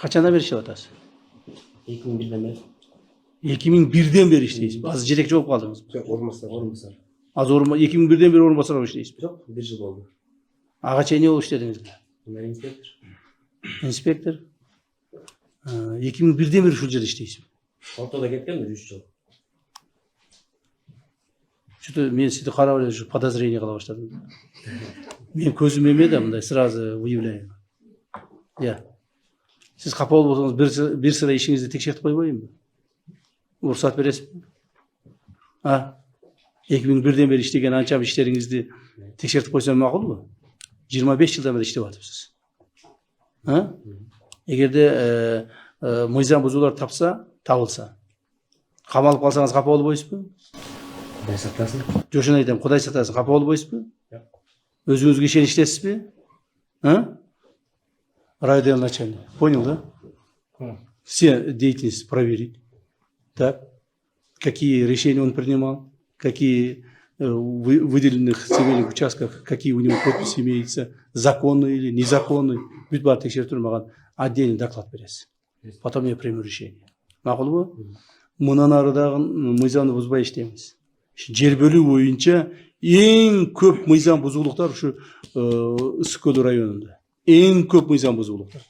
Качандан бери иштеп атасыз? 2001'den beri. 2001'den beri иштейсиз. Азыр жетекчи болуп калдыңыз. Yok, ormasar. Азыр 2001'den beri орун басар болуп иштейсиз. Yok, 1 yıl oldu. Ага чейин эмне болуп иштедиңиз? Ben inspektör. Инспектор. 2001'den beri ушул жерде иштейсиз. Ortada ketken de 3 yıl. Что-то мен сізді қарап эле подозрение кыла баштадым. Мен көзүм эмеде мындай сразу выявляю. Я. Сиз капа болсоңуз бир sıra ишиңизди текшертип койбойюнбу? Уруксат бересизби? 2001'den beri иштеген анча иштериңизди текшертип койсом макулбу? 25 жылдан бери иштеп атыпсыз. Эгерде мыйзам бузуулар табылса, камалып калсаңыз капа болбойсузбу? Kuday saklasın. Жошун айтам, Кудай сактасын, капа болбойсузбу? Yok. Өзүңүзгө ишеничтесизби? Райотдел начальник. Понял, да? Все деятельности проверить. Так. Какие решения он принимал, какие в выделенных земельных участках, какие у него подписи имеются, законные или незаконные. Бүт баары текшерип турмаган отдельный доклад бересиз. Потом я приму решение. Макулбу? Мындан ары дагы мыйзамды бузбай иштеймиз. Жер бөлүү боюнча эң көп мыйзам бузуулуктар ушу Ысык Көл районунда. Эң көп мыйзам бузуулуктар.